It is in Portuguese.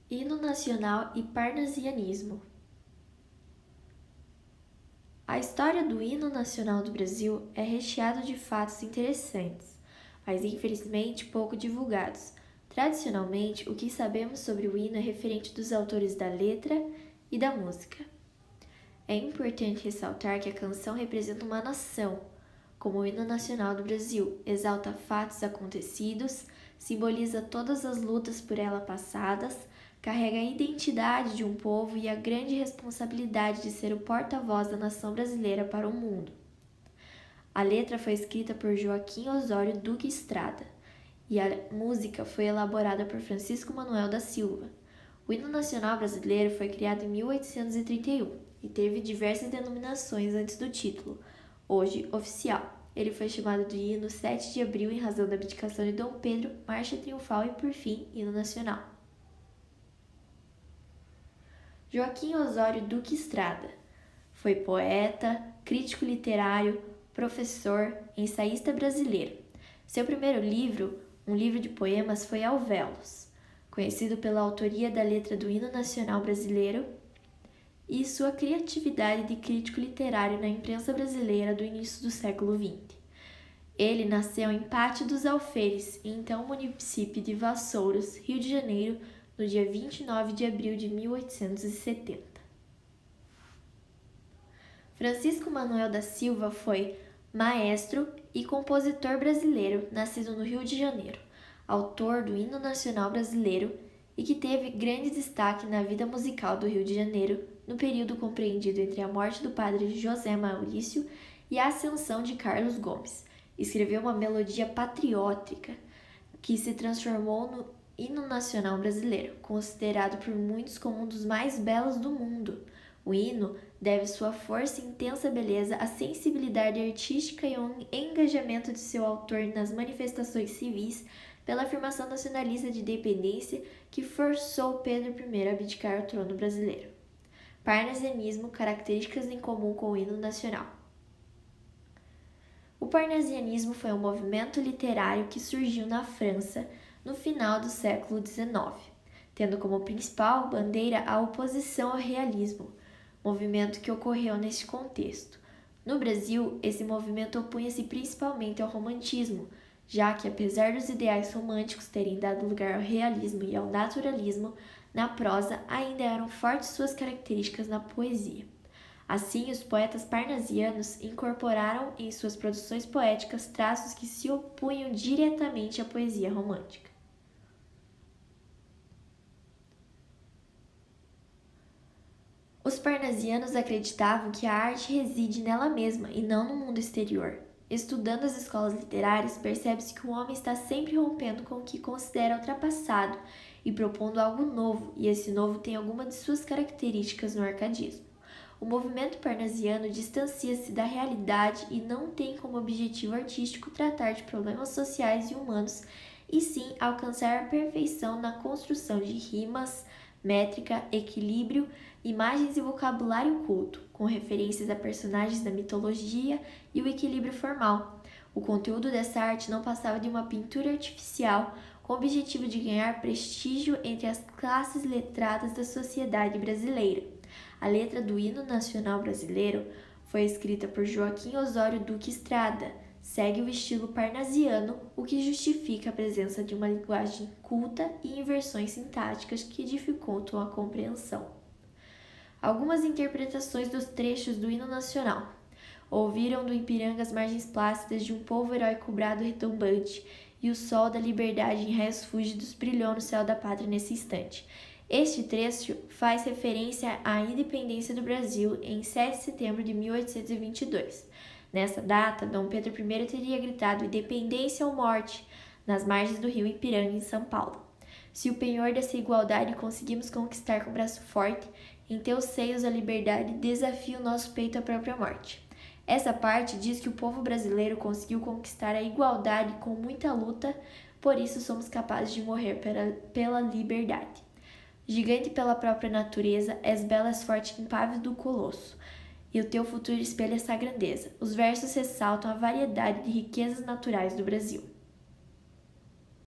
Hino nacional e parnasianismo. A história do hino nacional do Brasil é recheada de fatos interessantes, mas infelizmente pouco divulgados. Tradicionalmente, o que sabemos sobre o hino é referente dos autores da letra e da música. É importante ressaltar que a canção representa uma nação, como o hino nacional do Brasil, exalta fatos acontecidos, simboliza todas as lutas por ela passadas, carrega a identidade de um povo e a grande responsabilidade de ser o porta-voz da nação brasileira para o mundo. A letra foi escrita por Joaquim Osório Duque Estrada e a música foi elaborada por Francisco Manuel da Silva. O hino nacional brasileiro foi criado em 1831 e teve diversas denominações antes do título, hoje oficial. Ele foi chamado de hino 7 de abril em razão da abdicação de Dom Pedro, marcha triunfal e, por fim, hino nacional. Joaquim Osório Duque Estrada foi poeta, crítico literário, professor, ensaísta brasileiro. Seu primeiro livro, um livro de poemas, foi Alvéolos, conhecido pela autoria da letra do hino nacional brasileiro e sua criatividade de crítico literário na imprensa brasileira do início do século XX. Ele nasceu em Pátio dos Alferes, então município de Vassouras, Rio de Janeiro, no dia 29 de abril de 1870. Francisco Manuel da Silva foi maestro e compositor brasileiro, nascido no Rio de Janeiro, autor do hino nacional brasileiro e que teve grande destaque na vida musical do Rio de Janeiro no período compreendido entre a morte do padre José Maurício e a ascensão de Carlos Gomes. Escreveu uma melodia patriótica que se transformou no hino nacional brasileiro, considerado por muitos como um dos mais belos do mundo. O hino deve sua força e intensa beleza à sensibilidade artística e ao engajamento de seu autor nas manifestações civis pela afirmação nacionalista de independência que forçou Pedro I a abdicar ao trono brasileiro. Parnasianismo, características em comum com o hino nacional. O parnasianismo foi um movimento literário que surgiu na França no final do século XIX, tendo como principal bandeira a oposição ao realismo, movimento que ocorreu neste contexto. No Brasil, esse movimento opunha-se principalmente ao romantismo, já que, apesar dos ideais românticos terem dado lugar ao realismo e ao naturalismo, na prosa ainda eram fortes suas características na poesia. Assim, os poetas parnasianos incorporaram em suas produções poéticas traços que se opunham diretamente à poesia romântica. Os parnasianos acreditavam que a arte reside nela mesma e não no mundo exterior. Estudando as escolas literárias, percebe-se que o homem está sempre rompendo com o que considera ultrapassado e propondo algo novo, e esse novo tem alguma de suas características no arcadismo. O movimento parnasiano distancia-se da realidade e não tem como objetivo artístico tratar de problemas sociais e humanos, e sim alcançar a perfeição na construção de rimas, métrica, equilíbrio, imagens e vocabulário culto, com referências a personagens da mitologia e o equilíbrio formal. O conteúdo dessa arte não passava de uma pintura artificial com o objetivo de ganhar prestígio entre as classes letradas da sociedade brasileira. A letra do hino nacional brasileiro foi escrita por Joaquim Osório Duque Estrada, segue o estilo parnasiano, o que justifica a presença de uma linguagem culta e inversões sintáticas que dificultam a compreensão. Algumas interpretações dos trechos do hino nacional. Ouviram do Ipiranga as margens plácidas de um povo heróico brado retumbante, e o sol da liberdade em raios fúlgidos brilhou no céu da pátria nesse instante. Este trecho faz referência à independência do Brasil em 7 de setembro de 1822. Nessa data, Dom Pedro I teria gritado independência ou morte nas margens do rio Ipiranga, em São Paulo. Se o penhor dessa igualdade conseguimos conquistar com braço forte, em teus seios a liberdade desafia o nosso peito à própria morte. Essa parte diz que o povo brasileiro conseguiu conquistar a igualdade com muita luta, por isso somos capazes de morrer pela liberdade. Gigante pela própria natureza, és bela, és forte, impávido do colosso, e o teu futuro espelha essa grandeza. Os versos ressaltam a variedade de riquezas naturais do Brasil.